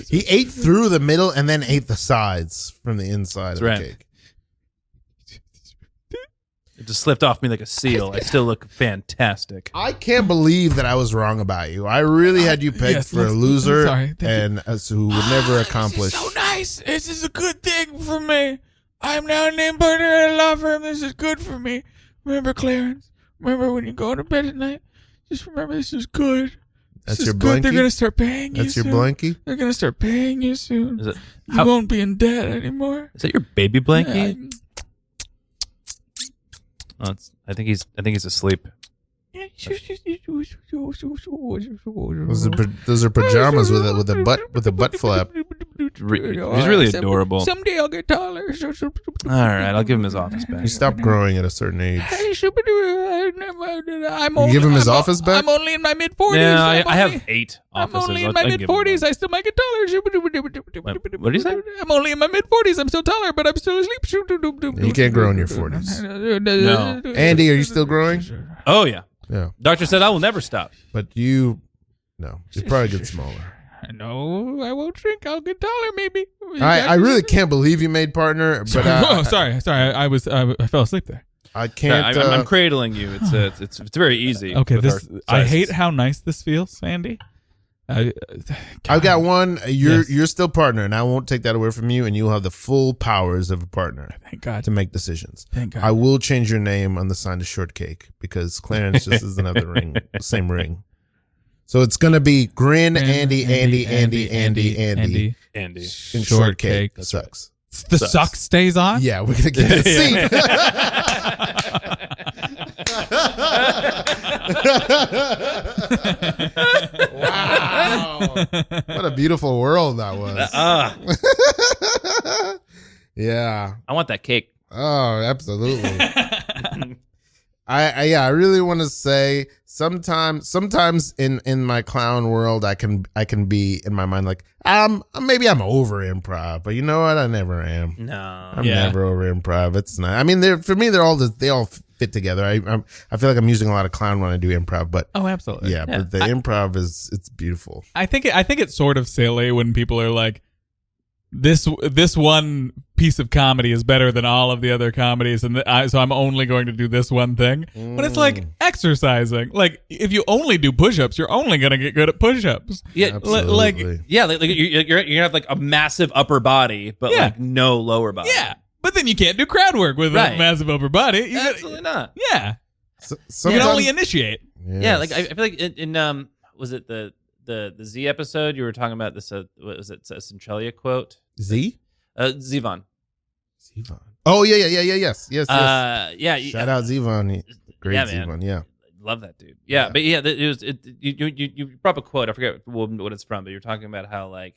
He ate through the middle and then ate the sides from the inside of That's the right. cake. It just slipped off me like a seal. I still look fantastic. I can't believe that I was wrong about you. I really had you pegged Yes, for a let's- loser sorry, thank you. and as who would never accomplish. This is so nice. This is a good thing for me. I'm now a name partner at a law firm. This is good for me. Remember, Clarence? Remember when you go to bed at night? Just remember this is good. That's This your is good. They're blankie? gonna start paying you That's your soon. blankie? They're gonna start paying you soon. Is it? You won't be in debt anymore. Is that your baby blanket? Yeah, Oh, I think he's asleep. Those are pajamas with a butt flap. He's really adorable. Someday I'll get taller. All right, I'll give him his office back. He stopped growing at a certain age. I'm You give him his office back? I'm only in my mid-40s. Yeah, I have 8 I'm offices. only in I'll my give him one. mid-40s. I still might get taller. What did you say? I'm only in my mid-40s. I'm still taller, but I'm still asleep. You can't grow in your 40s. No. Andy, are you still growing? Oh yeah. Yeah. Doctor said I will never stop. But you probably get smaller. No, I won't shrink. I'll get taller, maybe. I really can't believe you made partner, but sorry. I fell asleep there. I can't. I'm cradling you. It's very easy. Okay, with our I sizes. hate how nice this feels, Andy. I've got one. You're still partner, and I won't take that away from you, and you'll have the full powers of a partner Thank God. to make decisions. Thank God. I will change your name on the sign to shortcake because Clarence just doesn't have the same ring. So it's gonna be Grin, Andy. Andy. And shortcake sucks. The suck stays on? Yeah, we're gonna get a scene. Wow. What a beautiful world that was. Yeah. I want that cake. Oh, absolutely. I really want to say sometimes in my clown world I can be in my mind like maybe I'm over improv, but you know what, I never am. No, I'm never over improv. It's not. I mean, for me they all fit together. I feel like I'm using a lot of clown when I do improv, but absolutely. Yeah. But the improv it's beautiful. I think it's sort of silly when people are like, this one piece of comedy is better than all of the other comedies, and so I'm only going to do this one thing. But it's like exercising. Like, if you only do push-ups, you're only going to get good at push-ups. Yeah, absolutely. You're gonna have like a massive upper body, but like no lower body. Yeah, but then you can't do crowd work with a massive upper body. Absolutely not. Yeah, you can only initiate. Yes. Yeah, like I feel like in was it the Z episode you were talking about this? What was it? A Centralia quote? Z? Zevon. Oh yes. Yeah. Shout out Zevon. Great Zevon. Yeah. Love that dude. Yeah. But yeah, you brought up a quote. I forget what it's from, but you're talking about how like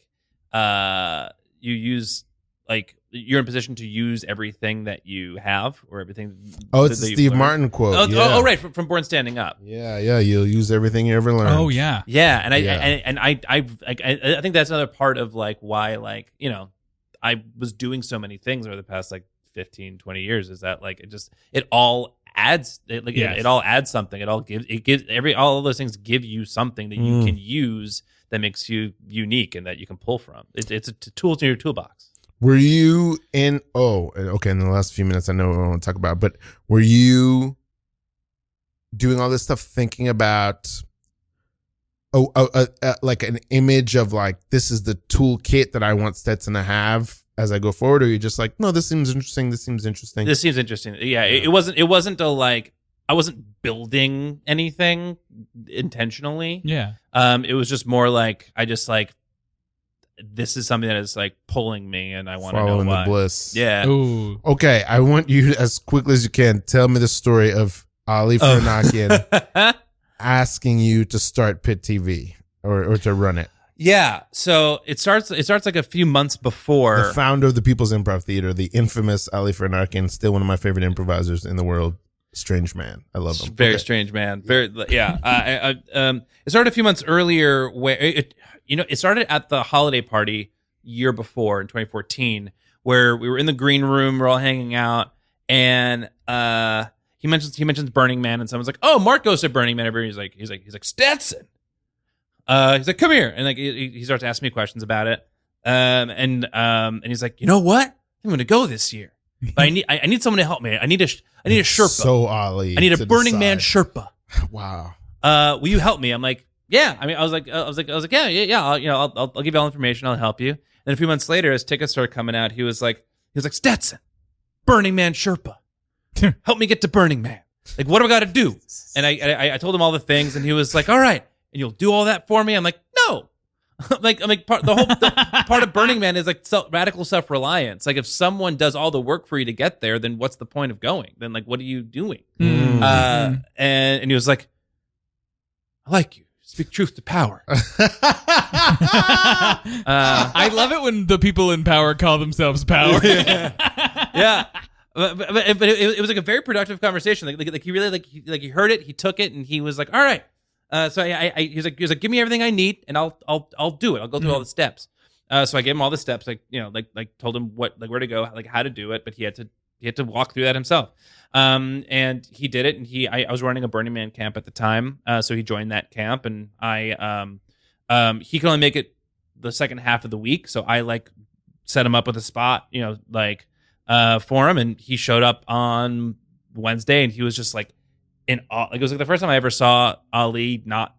you use like you're in position to use everything that you have or everything. Oh, it's a Steve Martin quote. Oh, right, from Born Standing Up. Yeah. You'll use everything you ever learned. Oh yeah. And I think that's another part of like why like I was doing so many things over the past like 15, 20 years is that like it all adds it all adds something. It gives all of those things give you something that you can use that makes you unique and that you can pull from. It's a tool in your toolbox. Were you in in the last few minutes I know what I want to talk about, but were you doing all this stuff thinking about like an image of like this is the toolkit that I want Stetson to have as I go forward, or you're just like, no, this seems interesting. Yeah, it wasn't a like I wasn't building anything intentionally. Yeah. It was just more like I just like this is something that is like pulling me, and I want to know why. Following the bliss. Yeah. Ooh. Okay, I want you as quickly as you can tell me the story of Ali Farahnakian asking you to start Pit TV or to run it. Yeah, so it starts like a few months before. The founder of the People's Improv Theater, the infamous Ali Farahnakian, still one of my favorite improvisers in the world. Strange man, I love him. Very strange man. Very yeah. It started a few months earlier where it started at the holiday party year before in 2014 where we were in the green room, we're all hanging out, and he mentions Burning Man, and someone's like, "Oh, Mark goes to Burning Man." He's like Stetson. He's like, "Come here," and like he starts asking me questions about it, and he's like, "You know what? I'm going to go this year, but I need someone to help me. I need a Sherpa. So Ali, I need a Burning Man Sherpa. Wow. Will you help me?" I'm like, "Yeah." I mean, I was like, yeah. I'll give you all the information. I'll help you. And a few months later, as tickets started coming out, he was like, Stetson, Burning Man Sherpa, help me get to Burning Man. Like, what do I got to do? And I told him all the things, and he was like, "All right, and you'll do all that for me?" I'm like, "No." The part of Burning Man is like radical self-reliance. Like if someone does all the work for you to get there, then what's the point of going? Then like, what are you doing? And he was like, "I like you. Speak truth to power." I love it when the people in power call themselves power. Yeah. But it was like a very productive conversation. Like he really he heard it, he took it, and he was like, "All right." So he was like, "Give me everything I need, and I'll do it. I'll go through all the steps." So I gave him all the steps, like told him where to go, like how to do it, but he had to walk through that himself. And he did it, and I was running a Burning Man camp at the time, so he joined that camp, and he could only make it the second half of the week, so I like set him up with a spot, for him, and he showed up on Wednesday, and he was just like in awe. Like it was like the first time I ever saw Ali not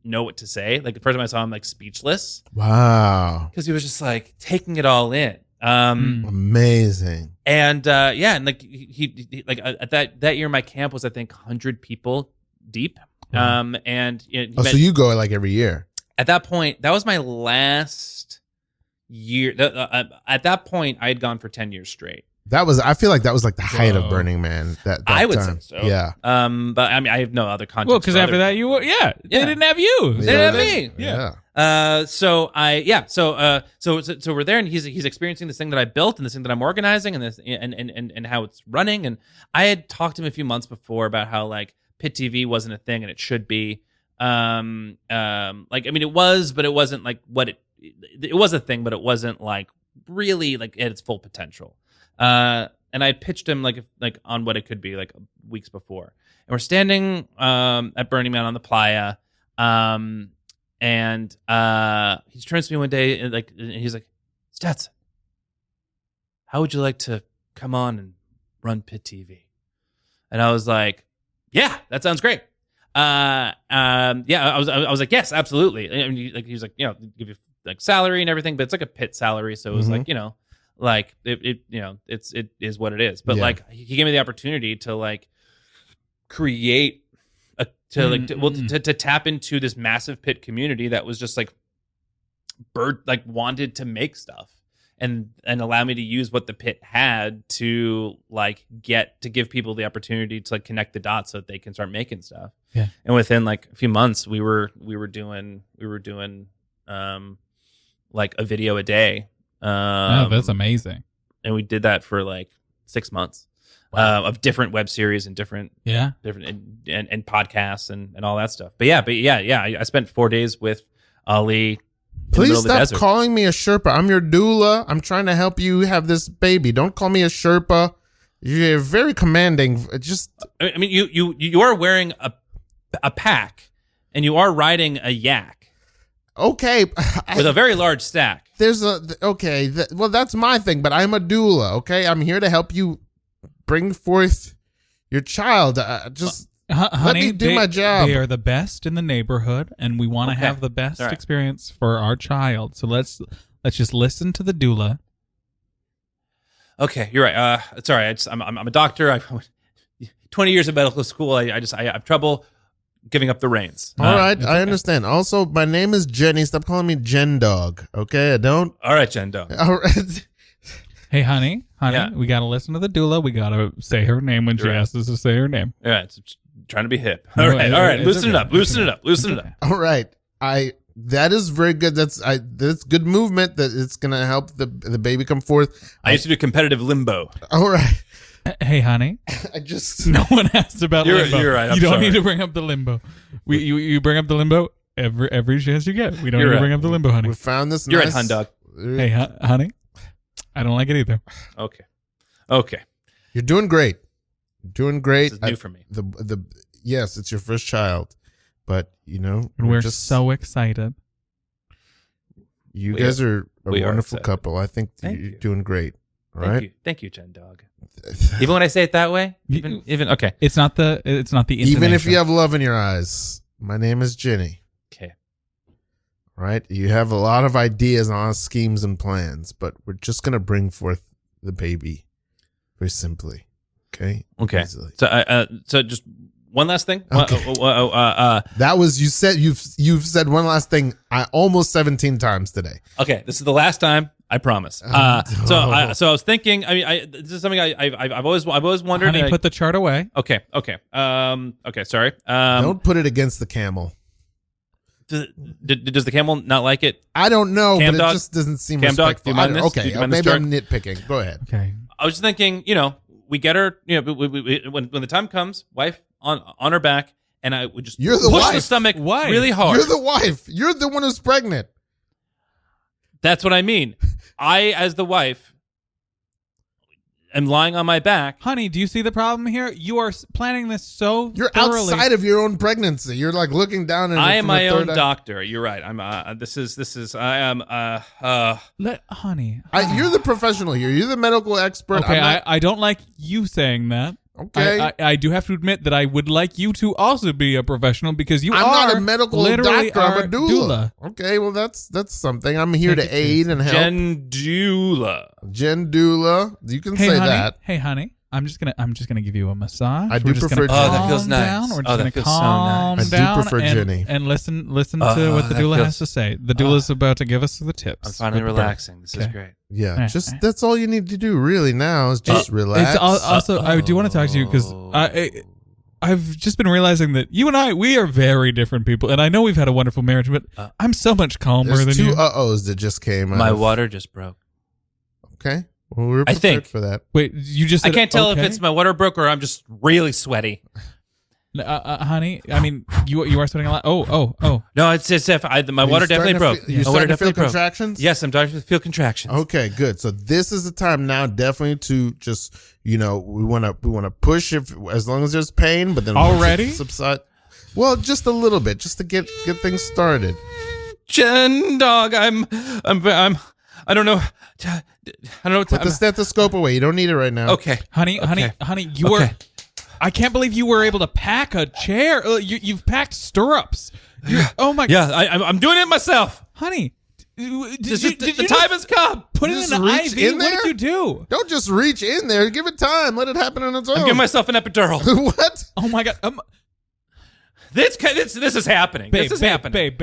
know what to say. Like the first time I saw him like speechless. Wow. Because he was just like taking it all in. Amazing. And and like he like at that year my camp was I think 100 people deep. Wow. And so you go like every year. At that point, that was my last At that point, I had gone for 10 years straight. I feel like that was like the height of Whoa. Burning Man. That I would time. say so. Yeah. But I mean, I have no other context. Well, because after that you were, they didn't have you. They didn't have me. Yeah. So we're there, and he's experiencing this thing that I built, and this thing that I'm organizing, and this and how it's running. And I had talked to him a few months before about how like Pit TV wasn't a thing, and it should be. Like I mean, it was, but it wasn't like what it was a thing, but it wasn't like really like at its full potential. And I pitched him like on what it could be like weeks before. And we're standing at Burning Man on the playa, and he turns to me one day and he's like, Stetson, how would you like to come on and run Pit TV? And I was like, yeah, that sounds great. I was like, yes, absolutely. And he was like, you know, give you like salary and everything, but it's like a pit salary, so it was like, you know, like it you know, it is what it is. But like he gave me the opportunity to like create to tap into this massive pit community that was just like wanted to make stuff and allow me to use what the pit had to like give people the opportunity to like connect the dots so that they can start making stuff. Yeah. And within like a few months we were doing like a video a day. Oh, that's amazing. And we did that for like 6 months. Wow. Of different web series and different and podcasts and all that stuff. But I spent 4 days with Ali. Please stop calling me a Sherpa. I'm your doula. I'm trying to help you have this baby. Don't call me a Sherpa. You're very commanding. I mean, you are wearing a pack, and you are riding a yak. Okay, with a very large stack. Well, that's my thing. But I'm a doula. Okay, I'm here to help you bring forth your child. Honey, let me do my job. They are the best in the neighborhood, and we want to have the best experience for our child. So let's just listen to the doula. Okay, you're right. It's all right. I'm a doctor. 20 years of medical school. I have trouble giving up the reins. All right, I understand. Also, my name is Jenny. Stop calling me Jen Dog. Okay, I don't. All right, Jen Dog. All right. Hey, honey, we got to listen to the doula. We got to say her name when she asks us to say her name. All right, trying to be hip. All right. Loosen it up. All right. That is very good. That's good movement. That it's gonna help the baby come forth. I used to do competitive limbo. All right. Hey, honey. No one asked about limbo. You're right. You don't need to bring up the limbo. You bring up the limbo every chance you get. We don't need to bring up the limbo, honey. We found this. You're right, hun dog. Hey, honey. I don't like it either. Okay. You're doing great. This is new for me. Yes, it's your first child, but you know we're just so excited. You guys are a wonderful couple. I think you're doing great. All right. Thank you, Jen Dog. Even when I say it that way, even okay. It's not the intonation. Even if you have love in your eyes. My name is Jenny. Okay. Right. You have a lot of ideas on schemes and plans, but we're just gonna bring forth the baby, very simply. Okay. Easily. So just one last thing. Okay. That was you said you've said one last thing. Almost 17 times today. Okay, this is the last time. I promise. So I was thinking. I mean, this is something I've always wondered. Honey, put the chart away. Okay. Okay. Sorry. Don't put it against the camel. Does the camel not like it? I don't know, Cam but dog? it just doesn't seem Cam dog, respectful. do you mind this? Okay, maybe I'm nitpicking. Go ahead. Okay. I was just thinking. We get her. When the time comes, wife on her back, and I would just push the stomach really hard. You're the wife. You're the one who's pregnant. That's what I mean. I, as the wife, am lying on my back. Honey, do you see the problem here? You are planning this so You're thoroughly. outside of your own pregnancy. You're like looking down at it. I am my own doctor. You're right. I'm. I am. Honey. You're the professional here. You're the medical expert. Okay, I don't like you saying that. Okay. I do have to admit that I would like you to also be a professional because I'm not a medical literally doctor. I'm a doula. doula. Okay, well that's something. I'm here to aid and help. Jen doula. You can say honey, that. Hey, honey. I'm just gonna give you a massage. I do We're just prefer gonna Jenny. Oh, that feels calm nice. down. We're Oh, just that gonna feels so calm nice. I do down prefer and, Jenny. and listen to what the that doula feels- has to say. The doula's about to give us the tips. I'm finally with the birth. relaxing. This is Okay. great. Yeah, Yeah. just that's all you need to do really now is just relax. It's also, I do want to talk to you because I've just been realizing that you and we are very different people, and I know we've had a wonderful marriage, but I'm so much calmer There's than two you. uh-ohs that just came out. My water just broke. Okay. Well, we're I prepared think. for that. Wait, you just I said, can't tell if okay? it's my water broke or I'm just really sweaty. Honey. I mean, you are sweating a lot. Oh. No, it's if my Are water you definitely starting broke. to feel- You're My water starting to feel definitely broke. contractions? Yes, I'm starting to feel contractions. Okay, good. So this is the time now, definitely to just we want to push if as long as there's pain, but then once it Already? subside. Well, just a little bit, just to get things started. Jen, dog, I don't know. I don't know what Put the stethoscope away. You don't need it right now. Okay. Honey, you were. I can't believe you were able to pack a chair. You've packed stirrups. Oh my! Yeah, I'm doing it myself. Honey, did you The time has come. put it Just in an reach IV? in What there? did you do? Don't just reach in there. Give it time. Let it happen on its own. I'm giving myself an epidural. What? Oh my God! This is happening. Babe, This is babe, happening.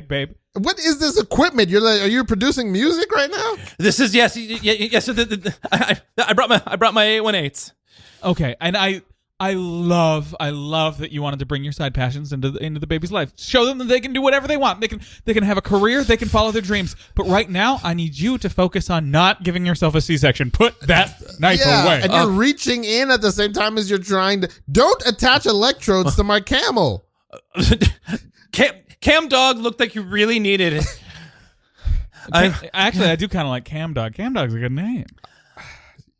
babe. What is this equipment? Are you producing music right now? This is yes. I brought my 818s. Okay, and I love that you wanted to bring your side passions into the baby's life. Show them that they can do whatever they want. They can have a career. They can follow their dreams. But right now, I need you to focus on not giving yourself a C-section. Put that knife away. And you're reaching in at the same time as you're trying to. Don't attach electrodes to my camel. Cam Dog looked like you really needed it. Actually, I do kind of like Cam Dog. Cam Dog's a good name.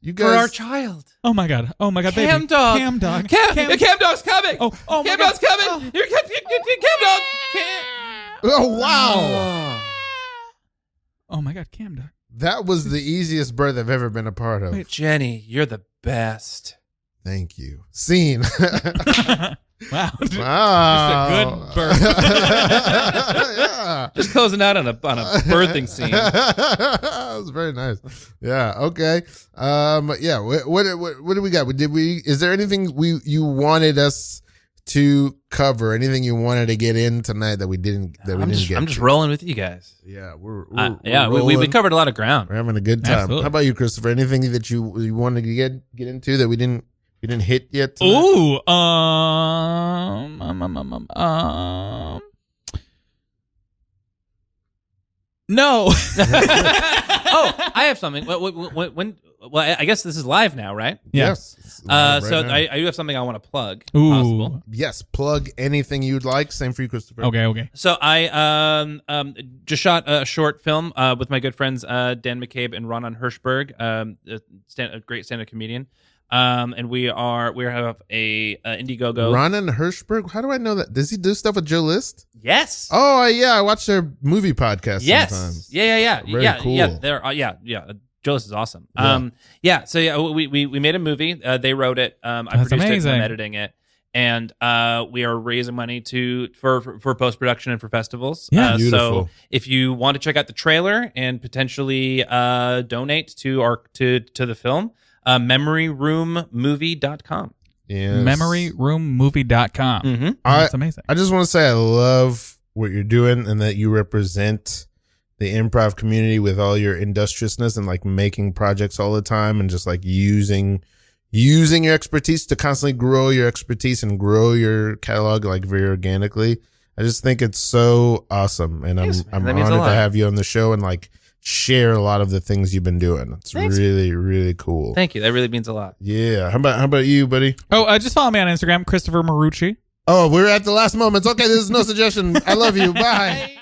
You For our guys. child. Oh my God, baby. Cam Dog. Cam Dog. Cam Dog's coming. Oh my Cam God. Dog's coming. Oh. You're Cam Dog. Oh wow. Oh my God, Cam Dog. That was the easiest birth I've ever been a part of. Wait. Jenny, you're the best. Thank you. Scene. Wow. Wow. Just a good birth. Yeah. Just closing out on a birthing scene. That was very nice. Yeah. Okay. Yeah. What do we got? Is there anything you wanted us to cover? Anything you wanted to get in tonight that we didn't get? I'm just rolling with you guys. Yeah. We're we rolling. covered a lot of ground. We're having a good time. Absolutely. How about you, Christopher? Anything that you wanted to get into that we didn't hit yet tonight? Ooh. No. I have something. I guess this is live now, right? Yeah. Yes. It's live So right now. I do have something I want to plug. if Ooh. Possible. Yes, plug anything you'd like. Same for you, Christopher. Okay. So I just shot a short film with my good friends Dan McCabe and Ronan Hirschberg, a great stand-up comedian. And we have a Indiegogo. Ronan Hirschberg. How do I know that? Does he do stuff with Joe List? Yes. Oh, yeah. I watch their movie podcast Yes. sometimes. Yeah. Very cool. Yeah. They're Joe List is awesome. We made a movie. They wrote it. I That's produced amazing. it. I'm editing it. And we are raising money for post production and for festivals. Yeah. Beautiful. So if you want to check out the trailer and potentially donate to the film, memoryroommovie.com. Yes. Memoryroommovie.com. Mm-hmm. That's amazing. I just want to say I love what you're doing and that you represent the improv community with all your industriousness and like making projects all the time and just like using your expertise to constantly grow your expertise and grow your catalog like very organically. I just think it's so awesome, and Thanks, I'm man. That means a honored to lot. have you on the show and like share a lot of the things you've been doing. It's Thanks. really, really cool. Thank you. That really means a lot. Yeah. How about you, buddy? Just follow me on Instagram, Christopher Morucci. Oh, we're at the last moments. Okay, this is no suggestion. I love you. Bye.